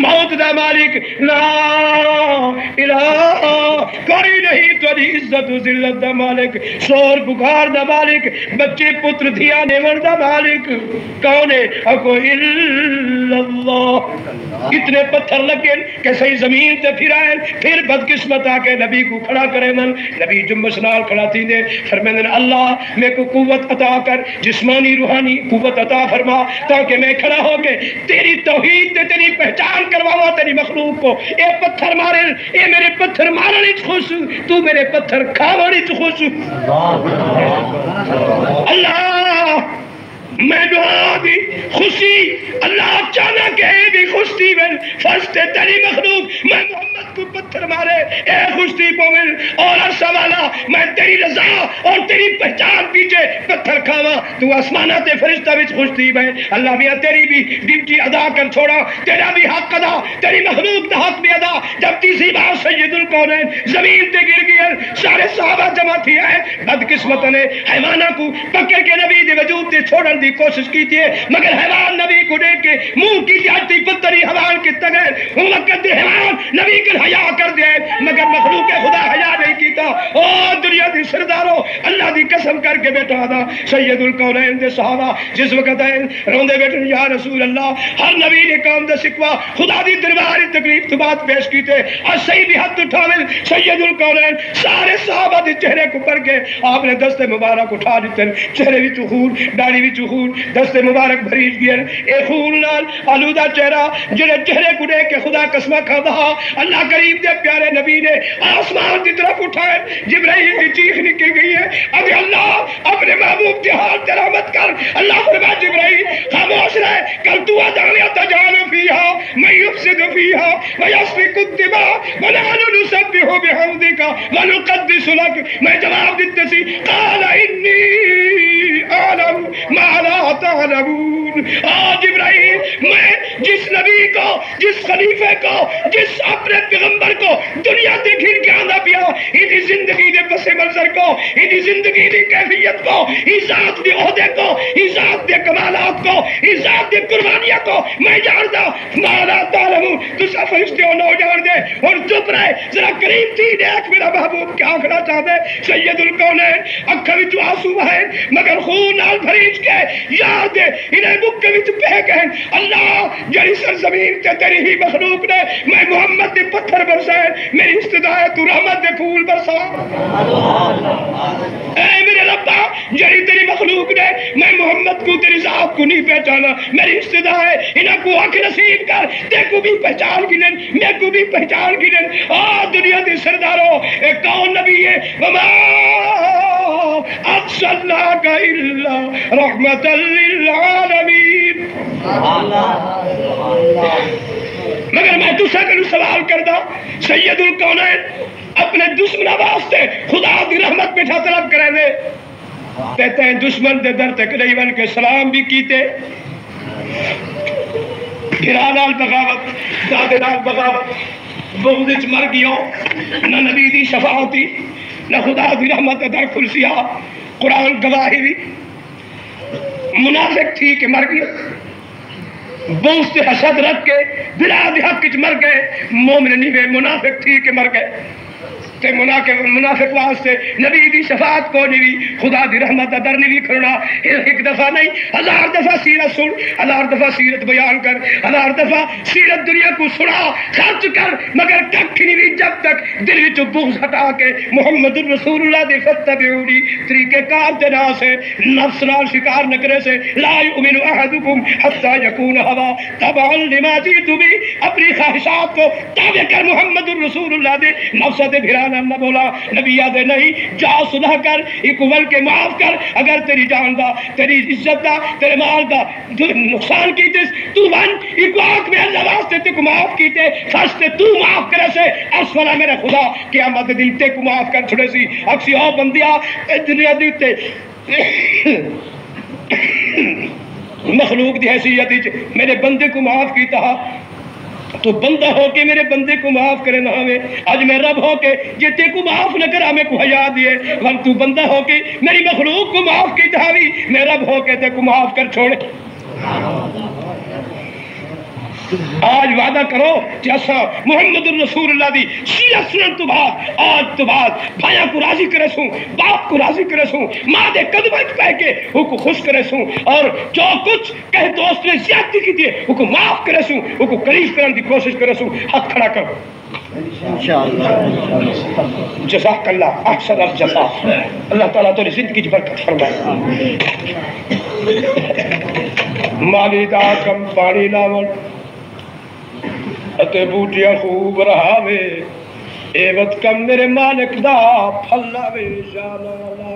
موت دا مالک لا الہ کوئی نہیں، تیری عزت و ذلت دا مالک، شور پکار دا مالک، بچے پتر دھیا نیون دا مالک کون ہے؟ کوئی الا اللہ۔ اتنے پتھر لگے کہ صحیح زمین تے پھرائیں، پھر بدقسمت آ کے نبی کو کھڑا کرے من، نبی جنبش نال کھڑا تھی دے، فرمائے اللہ میں کو قوت عطا کر، جسمانی روحانی قوت عطا فرما تاکہ میں کھڑا ہو کے تیری توحید تے تیری پہچان کرواوا تیری مخلوق کو۔ اے پتھر مارے، اے میرے پتھر مارنے چ خوش، تو میرے پتھر کھاونے چ خوش۔ اللہ میں دعا دی خوشی اللہ چاہنا کہ اے بھی خوش تھی مل فرشتے تیری مخلوق میں محمد کو پتھر مارے اے خوش تھی پومل اور عرصہ والا میں تیری رضا اور تیری پہچان پیچھے پتھر کھاوا تو آسمانہ تے فرشتہ بھی خوش تھی میں اللہ بھی تیری بھی ڈیوٹی ادا کر چھوڑا، تیرا بھی حق ادا، تیری مخلوق دا حق بھی ادا۔ جب تیسری بار سید الکونین زمین تے گر گئے، سارے صحابہ جمع تھی آئے، بدقسمت نے حیوانہ کو پکڑ کے نبی دے وجود تے چھوڑن دی کوشش کی تھی، مگر حیوان نبی کو دیکھ کے منہ کی جاتی پتری حیوان کی تگئے وقت دے حیوان نبی کے حیا کر دے، مگر مخلوق خدا حیا نہیں کیتا۔ او دنیا دی سردارو اللہ دی قسم کر کے بیٹھا دا سید الکونین دے صحابہ جس وقت ہے روندے بیٹھے یا رسول اللہ ہر نبی نے کام دا سکوا خدا دی دربار تکلیف تو بات پیش کی تے اور صحیح بھی حد اٹھاوے سید الکونین سارے صحابہ دے چہرے کو پر کے آپ نے دست مبارک اٹھا دیتے، چہرے بھی خون، داڑھی بھی خون، دست مبارک بھریج گئے، اے خون نال آلودہ چہرہ جنہیں چہرے کو دے کے خدا قسمہ کھا دہا اللہ کریم دے پیارے نبی نے آسمان کی طرف اٹھائے، جبرائیل کی چیخ نکل گئی ہے ابھی اللہ اپنے محبوب کی حال ترامت کر۔ اللہ فرما جبرائیل خاموش رہے، کل تو ادانیہ تجال فیہا من یفسد فیہا ویسفک الدماء ونحن نسبح بحمدک ونقدس لک۔ میں جواب دیتے سی قال انی اعلم ما لا تعلمون۔ آج ابراہیم میں جس نبی کو، جس خلیفے کو، جس اپنے پیغمبر کو دنیا دے گھر کے آنا پیا، ہی زندگی دے پس منظر کو، ہی زندگی دی کیفیت کو، ہی ذات دے عہدے کو، ہی ذات دے کمالات کو، ہی ذات دے قربانیاں کو میں جانتا ما لا تعلمون۔ تو سب فرشتے ہو نہ جان دے اور چپ رہے، ذرا قریب تھی دیکھ میرا محبوب کیا آنکھنا چاہتے سید الکونین اکھا وچ آنسو ہے مگر خون نال بھریج کے یاد دے انہیں مکہ وچ بہ گئے اللہ جڑی سرزمین تے تیری ہی مخلوق نے میں محمد دے پتھر برسائے میری استدعا تو رحمت دے پھول برسا۔ اے میرے ربا جڑی تیری مخلوق نے میں محمد کو تیری ذات کو نہیں پہچانا، میری استدعا ہے انہیں کو آنکھ نصیب کر، تے کو بھی پہچان گنن، میں کو بھی پہچان گنن۔ دنیا دے سرداروں اے کون نبی ہے؟ وما ارسلناک الا رحمت للعالمین۔ مگر میں دوسرا کنو سوال کردہ سید الکونین اپنے دشمنہ واسطے خدا دی رحمت بیٹھا طلب کرے دے کہتے ہیں دشمن دے در تک ریون کے سلام بھی کیتے، گرانال بغاوت دادنال بغاوت بغض مر گیوں، نہ نبی دی شفاعتی نہ خدا دی رحمت در کھلسیا، قرآن گواہی بھی منافق تھی کہ مر گیا، بغض سے حسد رکھ کے بلاد حق کچ مر گئے، مومن نہیں گئے منافق تھی کہ مر گئے تے منافق واسطے نبی دی شفاعت کو نہیں، خدا دی رحمت در نہیں کھڑنا۔ ایک دفعہ نہیں، ہزار دفعہ سیرت سن، ہزار دفعہ سیرت بیان کر، ہزار دفعہ سیرت دنیا کو سنا خرچ کر، مگر ککھ نہیں جب تک دل وچ بغض ہٹا کے محمد الرسول اللہ دے فتبعونی طریقے کار دے نام سے نفس نال شکار نہ کرے سے لا یؤمن احدکم حتی یکون ہوا تبعا لما جئت بھی، اپنی خواہشات کو تابع کر محمد الرسول اللہ دے نفس دے بھرا نہ بولا نبی یاد نہیں، جا صلح کر اقبال کے معاف کر، اگر تیری جان دا تیری عزت دا تیرے مال دا نقصان کیتے تو ون اقواق میں اللہ واسطے تے کو معاف کیتے فاستے تو معاف کرے سے اسفلا میرے خدا قیامت دل تے کو معاف کر چھڑے سی اکسی او بندیا دنیا دیتے مخلوق دی حیثیت میرے بندے کو معاف کیتا تو بندہ ہو کے میرے بندے کو معاف کرے نہ ہمیں، آج میں رب ہو کے جے تے کو معاف نہ کرا میں کو حیا دیے، ون تو بندہ ہو کے میری مخلوق کو معاف کی تھاوی میں رب ہو کے تے کو معاف کر چھوڑے۔ آج وعدہ کرو کہ اسا محمد الرسول اللہ دی سیرت سنن تو بعد آج تو بعد بھائیاں کو راضی کرے سوں، باپ کو راضی کرے سوں، ماں دے قدموں پہ کے وہ کو خوش کرے سوں، اور جو کچھ کہے دوست نے زیادتی کی تھی وہ کو معاف کرے سوں، وہ کو قریب کرنے دی کوشش کرے سوں. ہاتھ کھڑا کرو. جزاک اللہ احسن الجزا. اللہ تعالیٰ تو زندگی کی برکت فرمائے. مالی دا کم پانی لاون اتے بوٹیاں خوب رہاوے، اے وقت کم میرے مالک دا پھل لاوے. یا اللہ